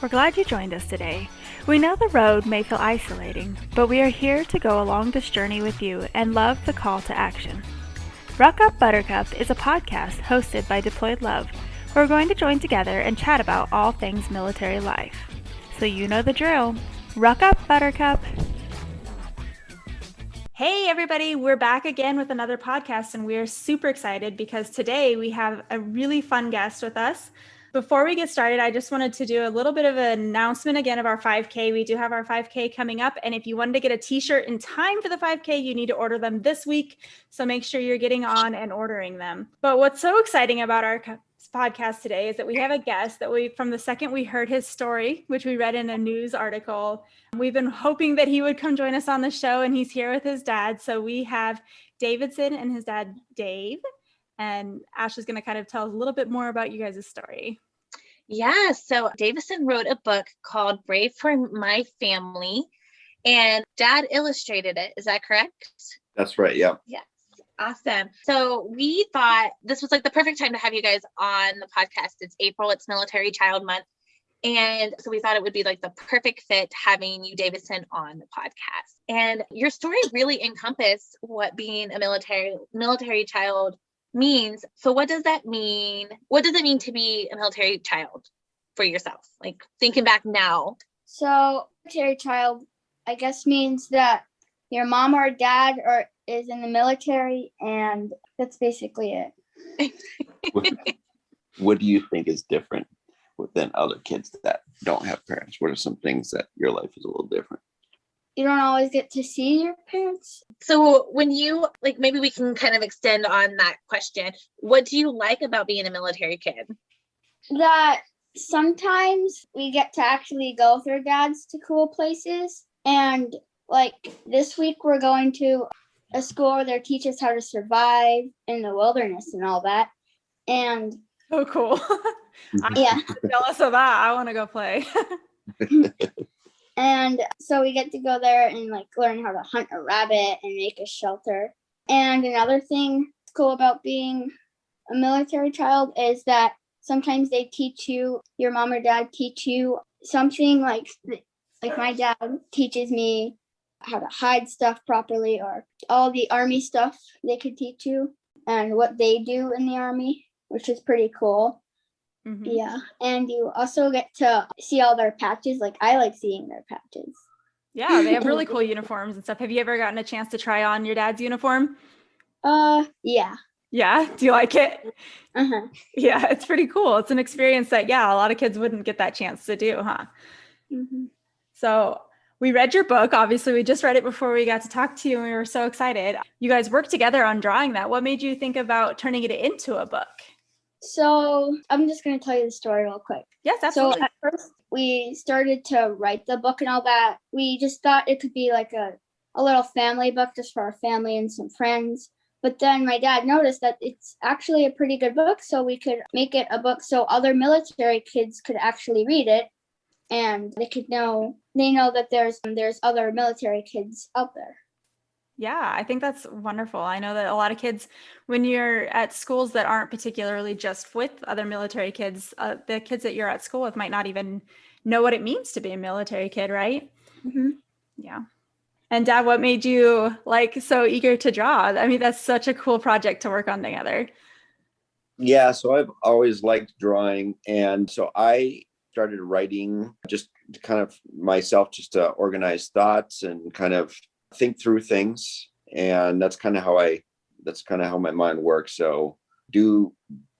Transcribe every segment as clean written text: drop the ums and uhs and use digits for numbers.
We're glad you joined us today. We know the road may feel isolating, but we are here to go along this journey with you and love the call to action. Ruck Buttercup is a podcast hosted by Deployed Love, where we're going to join together and chat about all things military life. So you know the drill. Ruck Buttercup. Hey everybody, we're back again with another podcast, and we're super excited because today we have a really fun guest with us. Before we get started, I just wanted to do a little bit of an announcement again of our 5K. We do have our 5K coming up, and if you wanted to get a t-shirt in time for the 5K, you need to order them this week. So make sure you're getting on and ordering them. But what's so exciting about our podcast today is that we have a guest that from the second we heard his story, which we read in a news article, we've been hoping that he would come join us on the show, and he's here with his dad. So we have Davidson and his dad, Dave. And Ashley's going to kind of tell us a little bit more about you guys' story. Yeah, so Davidson wrote a book called Brave for My Family, and Dad illustrated it. Is that correct? That's right, yeah. Yes, awesome. So we thought this was like the perfect time to have you guys on the podcast. It's April, it's Military Child Month. And so we thought it would be like the perfect fit having you, Davidson, on the podcast. And your story really encompassed what being a military child means. So what does that mean? What does it mean to be a military child for yourself? Like thinking back now. So military child, I guess, means that your mom or dad is in the military, and that's basically it. What do you think is different than other kids that don't have parents? What are some things that your life is a little different? You don't always get to see your parents. So when you, like, maybe we can kind of extend on that question. What do you like about being a military kid? That sometimes we get to actually go with our dads to cool places. And like this week, we're going to a school where they teach us how to survive in the wilderness and all that. And oh, cool. Yeah. Jealous of that. I want to go play. And so we get to go there and like learn how to hunt a rabbit and make a shelter. And another thing cool about being a military child is that sometimes they teach you, your mom or dad teach you something like my dad teaches me how to hide stuff properly, or all the army stuff they could teach you and what they do in the army, which is pretty cool. Mm-hmm. Yeah, and you also get to see all their patches. Like I like seeing their patches. Yeah, they have really cool uniforms and stuff. Have you ever gotten a chance to try on your dad's uniform? Yeah. Yeah? Do you like it? Uh-huh. Yeah, it's pretty cool. It's an experience that, a lot of kids wouldn't get that chance to do, huh? Mm-hmm. So we read your book. Obviously, we just read it before we got to talk to you, and we were so excited. You guys worked together on drawing that. What made you think about turning it into a book? So I'm just going to tell you the story real quick. Yes, absolutely. So at first we started to write the book and all that. We just thought it could be like a little family book just for our family and some friends. But then my dad noticed that it's actually a pretty good book, so we could make it a book so other military kids could actually read it, and they know that there's other military kids out there. Yeah, I think that's wonderful. I know that a lot of kids, when you're at schools that aren't particularly just with other military kids, the kids that you're at school with might not even know what it means to be a military kid, right? Mm-hmm. Yeah. And Dad, what made you so eager to draw? I mean, that's such a cool project to work on together. Yeah, so I've always liked drawing. And so I started writing just kind of myself, just to organize thoughts and kind of think through things. And that's kind of how my mind works. So do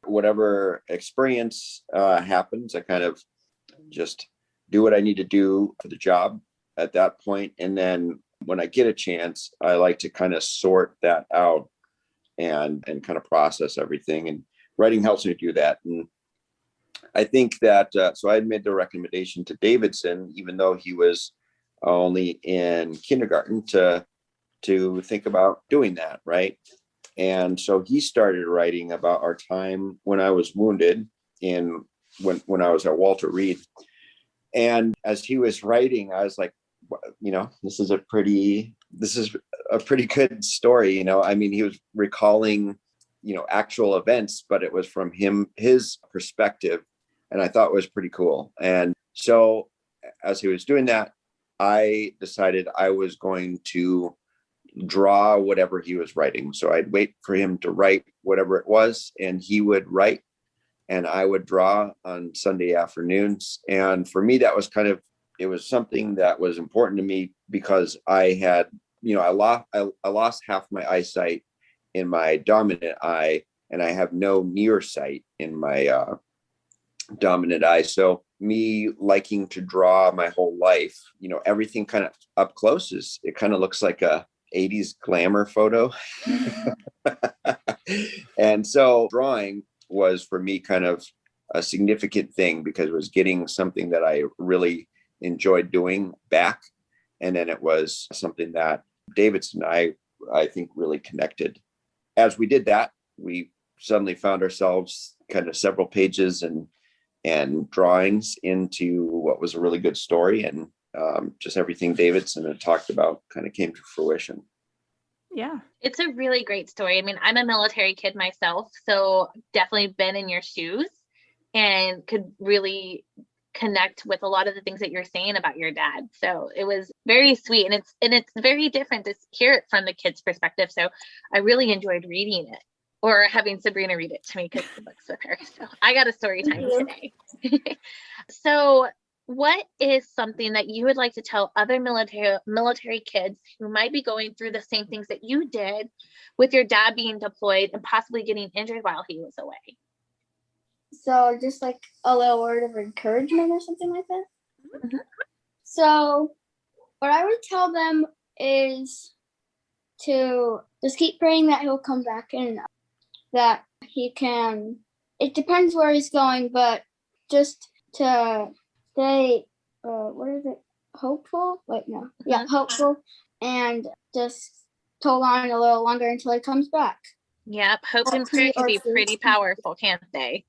whatever experience happens, I kind of just do what I need to do for the job at that point. And then when I get a chance, I like to kind of sort that out and kind of process everything. And writing helps me do that. And I think that, so I had made the recommendation to Davidson, even though he was only in kindergarten, to think about doing that, right? And so he started writing about our time when I was wounded when I was at Walter Reed. And as he was writing, I was like, this is a pretty good story. I mean, he was recalling, actual events, but it was from his perspective. And I thought it was pretty cool. And So as he was doing that, I decided I was going to draw whatever he was writing. So I'd wait for him to write whatever it was, and he would write, and I would draw on Sunday afternoons. And for me, that was it was something that was important to me because I had, I lost half my eyesight in my dominant eye, and I have no near sight in my dominant eye. So me liking to draw my whole life, everything kind of up close it kind of looks like a 80s glamour photo. And so drawing was for me kind of a significant thing because it was getting something that I really enjoyed doing back. And then it was something that Davidson and I think really connected. As we did that, we suddenly found ourselves kind of several pages and drawings into what was a really good story. And just everything Davidson had talked about kind of came to fruition. Yeah. It's a really great story. I mean, I'm a military kid myself, so definitely been in your shoes and could really connect with a lot of the things that you're saying about your dad. So it was very sweet, and it's very different to hear it from the kid's perspective. So I really enjoyed reading it or having Sabrina read it to me because the book's with her. So I got a story time today. So what is something that you would like to tell other military kids who might be going through the same things that you did with your dad being deployed and possibly getting injured while he was away? So just like a little word of encouragement or something like that. Mm-hmm. So what I would tell them is to just keep praying that he'll come back and that he can, it depends where he's going, but just to stay, hopeful? Hopeful, and just hold on a little longer until he comes back. Yep, hope and prayer can be pretty powerful, can't they?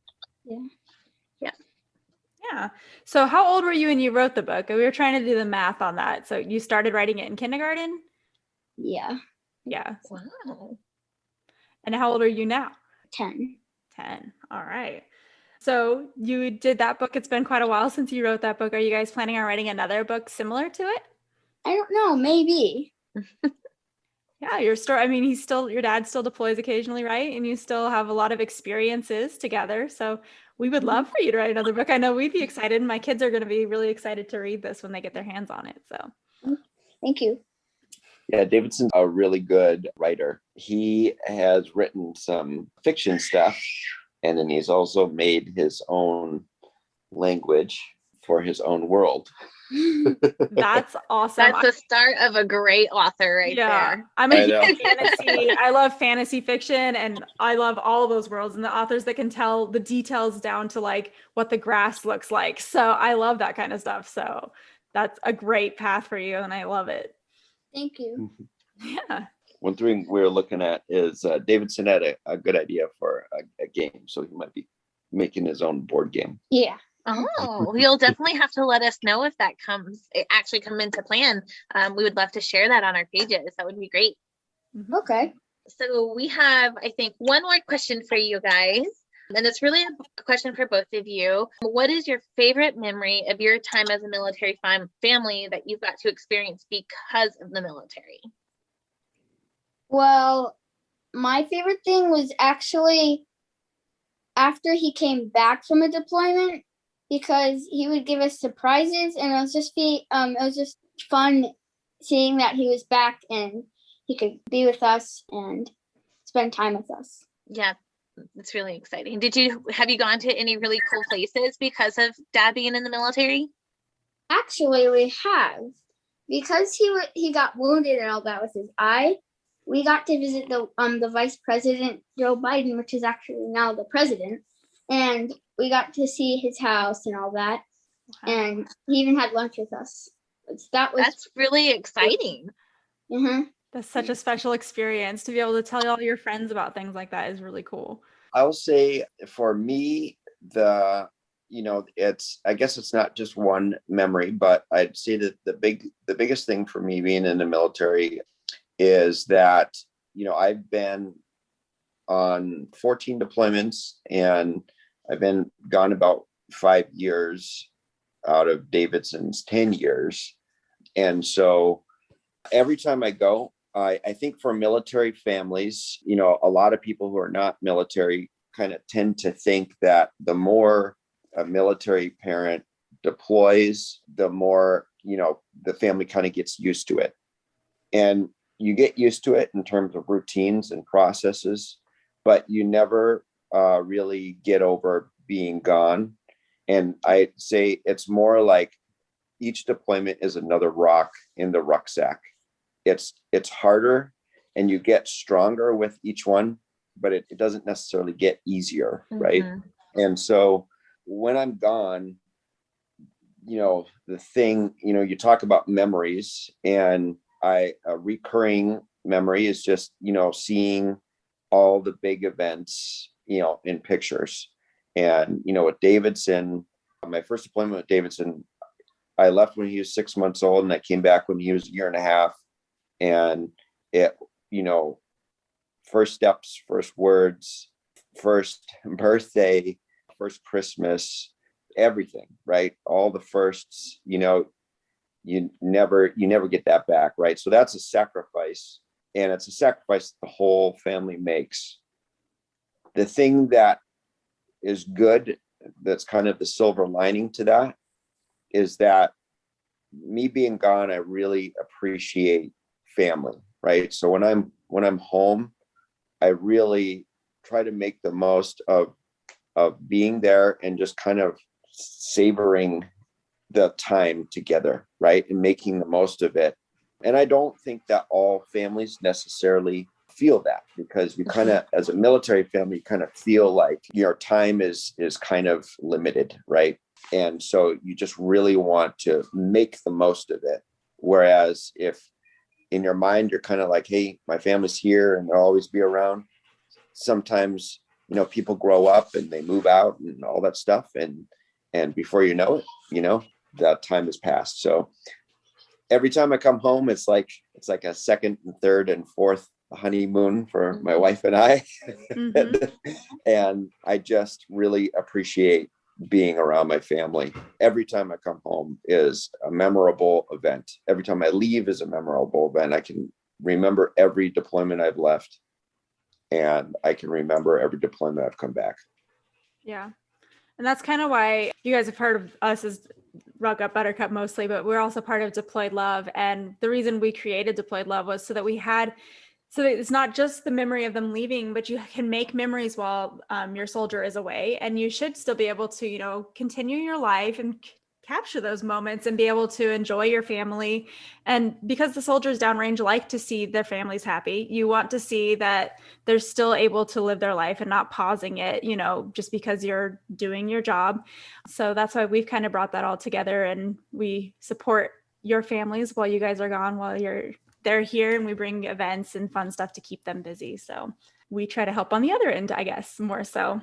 Yeah. So how old were you when you wrote the book? We were trying to do the math on that. So you started writing it in kindergarten? Yeah. Yeah. Wow. And how old are you now? 10. All right. So you did that book. It's been quite a while since you wrote that book. Are you guys planning on writing another book similar to it? I don't know. Maybe. Yeah, your story. I mean, your dad still deploys occasionally, right? And you still have a lot of experiences together. So we would love for you to write another book. I know we'd be excited. My kids are going to be really excited to read this when they get their hands on it. So thank you. Yeah, Davidson's a really good writer. He has written some fiction stuff, and then he's also made his own language for his own world. That's awesome. That's the start of a great author right there. I'm a huge fantasy. I love fantasy fiction, and I love all of those worlds and the authors that can tell the details down to like what the grass looks like. So I love that kind of stuff. So that's a great path for you, and I love it. Thank you. Yeah. One thing we're looking at is Davidson had a good idea for a game, so he might be making his own board game. Yeah. Oh, you'll definitely have to let us know if that actually come into plan. We would love to share that on our pages. That would be great. Okay. So we have, I think, one more question for you guys. And it's really a question for both of you. What is your favorite memory of your time as a military family that you've got to experience because of the military? Well, my favorite thing was actually after he came back from a deployment, because he would give us surprises, and it was just fun seeing that he was back and he could be with us and spend time with us. Yeah, it's really exciting. Have you gone to any really cool places because of Dad being in the military? Actually, we have, because he got wounded and all that with his eye. We got to visit the Vice President Joe Biden, which is actually now the president, and we got to see his house and all that. Wow. And he even had lunch with us. That's really exciting. Mm-hmm. That's such a special experience to be able to tell all your friends about things like that is really cool. I will say for me, I guess it's not just one memory, but I'd say that the biggest thing for me being in the military is that, I've been on 14 deployments and I've been gone about 5 years out of Davidson's 10 years. And so every time I go, I think for military families, you know, a lot of people who are not military kind of tend to think that the more a military parent deploys, the more, you know, the family kind of gets used to it. And you get used to it in terms of routines and processes, but you never really get over being gone. And I'd say it's more like each deployment is another rock in the rucksack. It's harder and you get stronger with each one, but it doesn't necessarily get easier, right? And so when I'm gone, you know, the thing, you know, you talk about memories, and a recurring memory is just, you know, seeing all the big events, you know, in pictures. And, you know, with Davidson, my first deployment with Davidson, I left when he was 6 months old, and I came back when he was a year and a half. And it, you know, first steps, first words, first birthday, first Christmas, everything, right? All the firsts, you know, you never get that back, right? So that's a sacrifice, and it's a sacrifice the whole family makes. The thing that is good, that's kind of the silver lining to that, is that me being gone, I really appreciate family, right? So when I'm home, I really try to make the most of being there and just kind of savoring the time together, right? And making the most of it. And I don't think that all families necessarily feel that, because you kind of, as a military family, you kind of feel like your time is kind of limited, right? And so you just really want to make the most of it. Whereas if in your mind, you're kind of like, hey, my family's here and they'll always be around. Sometimes, you know, people grow up and they move out and all that stuff. And before you know it, you know, that time has passed. So every time I come home, it's like a second and third and fourth honeymoon for my wife and I. And I just really appreciate being around my family. Every time I come home is a memorable event. Every time I leave is a memorable event. I can remember every deployment I've left, and I can remember every deployment I've come back. Yeah. And that's kind of why you guys have heard of us as Ruck Up Buttercup mostly, but we're also part of Deployed Love. And the reason we created Deployed Love was so that it's not just the memory of them leaving, but you can make memories while your soldier is away. And you should still be able to, you know, continue your life and capture those moments and be able to enjoy your family. And because the soldiers downrange like to see their families happy, you want to see that they're still able to live their life and not pausing it, you know, just because you're doing your job. So that's why we've kind of brought that all together, and we support your families while you guys are gone, while they're here, and we bring events and fun stuff to keep them busy. So we try to help on the other end, I guess, more so.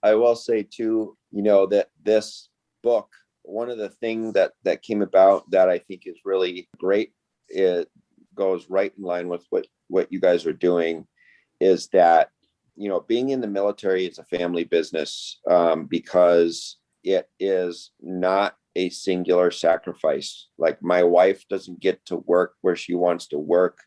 I will say too, you know, that this book, one of the things that came about that I think is really great, it goes right in line with what you guys are doing, is that, you know, being in the military is a family business, because it is not a singular sacrifice. Like, my wife doesn't get to work where she wants to work,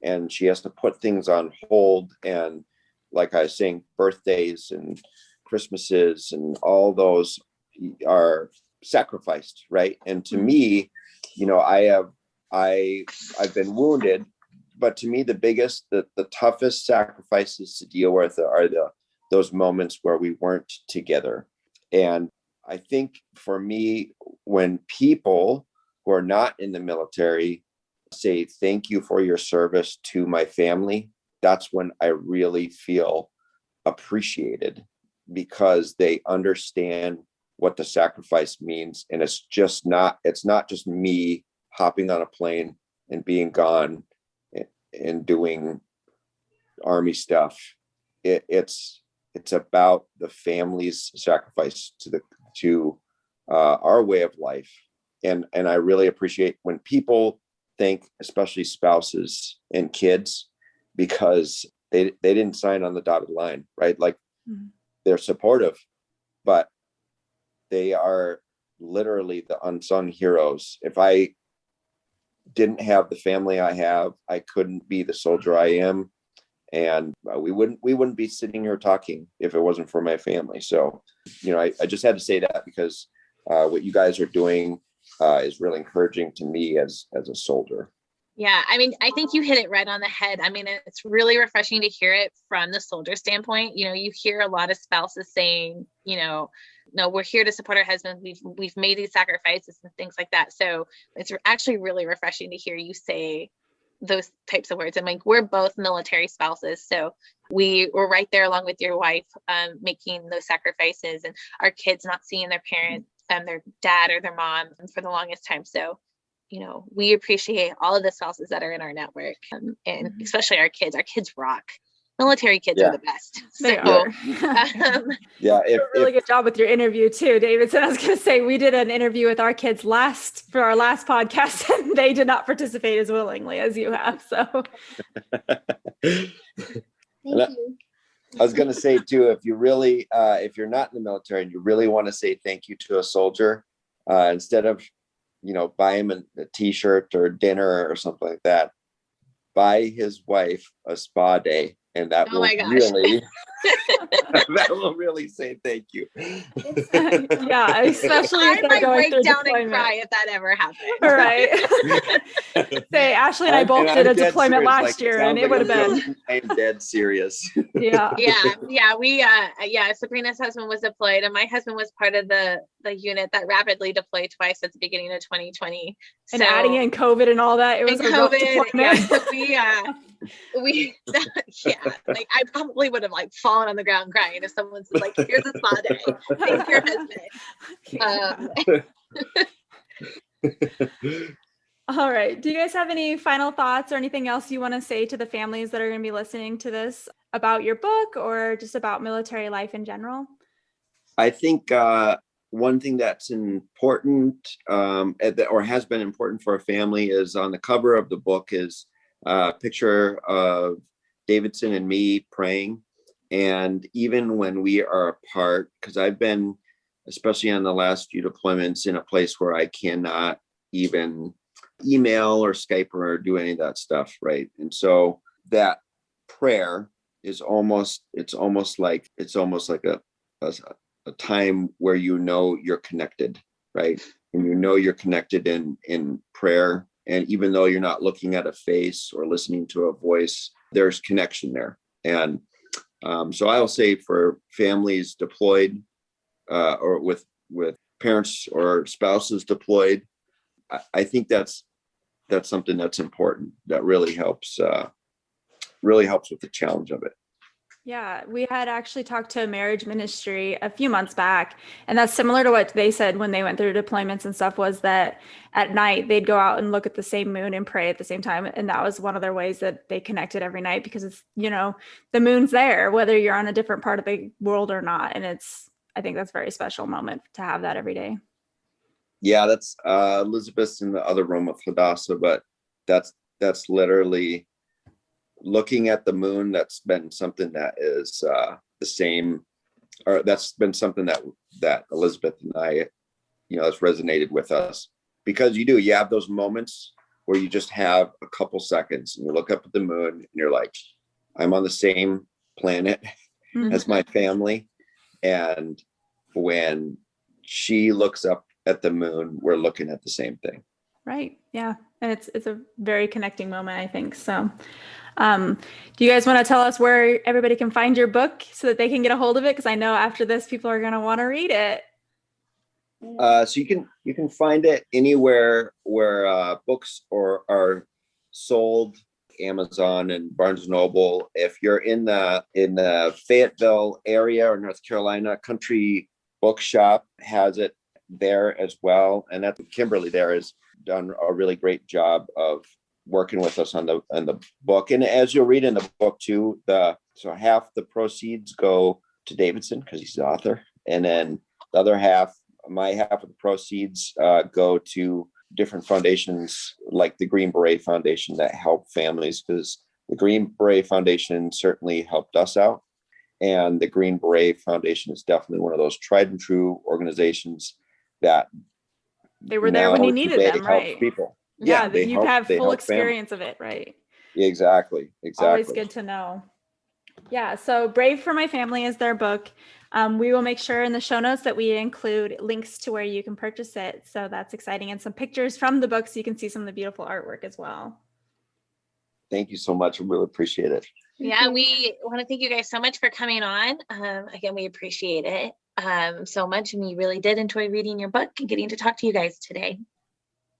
and she has to put things on hold. And like I was saying, birthdays and Christmases and all those are sacrificed, right? And to me, you know, I've been wounded, but to me, the toughest sacrifices to deal with are those moments where we weren't together. And I think for me, when people who are not in the military say thank you for your service to my family, that's when I really feel appreciated, because they understand what the sacrifice means. And it's not just me hopping on a plane and being gone and doing Army stuff. It's about the family's sacrifice to our way of life. And I really appreciate when people thank, especially spouses and kids, because they didn't sign on the dotted line, right? Like, they're supportive, but they are literally the unsung heroes. If I didn't have the family I have, I couldn't be the soldier I am. And we wouldn't be sitting here talking if it wasn't for my family. So, I just had to say that because what you guys are doing is really encouraging to me as a soldier. Yeah, I mean, I think you hit it right on the head. I mean, it's really refreshing to hear it from the soldier standpoint. You hear a lot of spouses saying, no, we're here to support our husbands. We've made these sacrifices and things like that. So it's actually really refreshing to hear you say those types of words. And like, we're both military spouses, so we were right there along with your wife, making those sacrifices, and our kids not seeing their parents, their dad or their mom for the longest time. So we appreciate all of the spouses that are in our network, and especially our kids. Our kids rock. Military kids are the best. They are. Yeah. You did a really good job with your interview too, Davidson. I was going to say, we did an interview with our kids for our last podcast, and they did not participate as willingly as you have. So Thank you. I was going to say too, if you're not in the military and you really want to say thank you to a soldier, instead of buy him a t-shirt or dinner or something like that, buy his wife a spa day, and that will really that will really say thank you. Yeah, especially if they're going through down deployment. And cry if that ever happens. Right. Say Ashley and I both did a deployment last year, and it would have been. I'm dead serious. Yeah. Sabrina's husband was deployed, and my husband was part of the unit that rapidly deployed twice at the beginning of 2020. And adding in COVID and all that, it was a rough deployment. Yeah, so like I probably would have like fallen on the ground crying if someone said like, here's a spa day, thank your husband. All right, do you guys have any final thoughts or anything else you want to say to the families that are going to be listening to this about your book or just about military life in general? I think one thing that's important, or has been important for a family, is on the cover of the book is a picture of Davidson and me praying. And even when we are apart, because I've been, especially on the last few deployments, in a place where I cannot even email or Skype or do any of that stuff, right? And so that prayer is almost like a time where you're connected, right? And you're connected in prayer. And even though you're not looking at a face or listening to a voice, there's connection there. And so I will say, for families deployed, or with parents or spouses deployed, I think that's something that's important, that really helps with the challenge of it. Yeah, we had actually talked to a marriage ministry a few months back, and that's similar to what they said when they went through deployments and stuff, was that at night they'd go out and look at the same moon and pray at the same time. And that was one of their ways that they connected every night, because it's, the moon's there, whether you're on a different part of the world or not. And I think that's a very special moment to have that every day. Yeah, that's Elizabeth's in the other room with Hadassah, but that's literally looking at the moon. That's been something that is the same, or that's been something that Elizabeth and I, has resonated with us, because you have those moments where you just have a couple seconds and you look up at the moon and you're like, I'm on the same planet as my family. And when she looks up at the moon, we're looking at the same thing. Right. Yeah. And it's a very connecting moment, I think. So do you guys want to tell us where everybody can find your book so that they can get a hold of it? Because I know after this, people are going to want to read it. So you can find it anywhere where books are sold, Amazon and Barnes & Noble. If you're in the Fayetteville area or North Carolina, Country Bookshop has it there as well. And that's Kimberly there has done a really great job of working with us on the book. And as you'll read in the book too, so half the proceeds go to Davidson because he's the author, and then the other half, my half of the proceeds, go to different foundations like the Green Beret Foundation that help families, because the Green Beret Foundation certainly helped us out. And the Green Beret Foundation is definitely one of those tried and true organizations that They were there when you needed them, helps right? people. Yeah, They you help, have full help families. experience of it, right? Exactly. Always good to know. Yeah, so Brave for My Family is their book. We will make sure in the show notes that we include links to where you can purchase it. So that's exciting. And some pictures from the book so you can see some of the beautiful artwork as well. Thank you so much. I really appreciate it. Yeah, we want to thank you guys so much for coming on. Again, we appreciate it so much. And we really did enjoy reading your book and getting to talk to you guys today.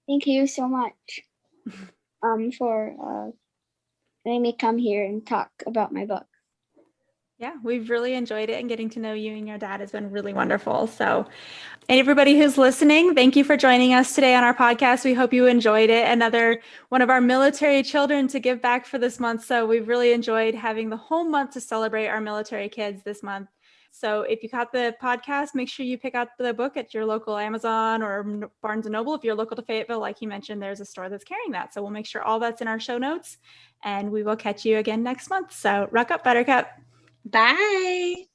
Thank you so much for letting me come here and talk about my book. Yeah, we've really enjoyed it, and getting to know you and your dad has been really wonderful. So, and everybody who's listening, thank you for joining us today on our podcast. We hope you enjoyed it. Another one of our military children to give back for this month. So we've really enjoyed having the whole month to celebrate our military kids this month. So if you caught the podcast, make sure you pick out the book at your local Amazon or Barnes & Noble. If you're local to Fayetteville, like you mentioned, there's a store that's carrying that. So we'll make sure all that's in our show notes, and we will catch you again next month. So Ruck up, Buttercup. Bye.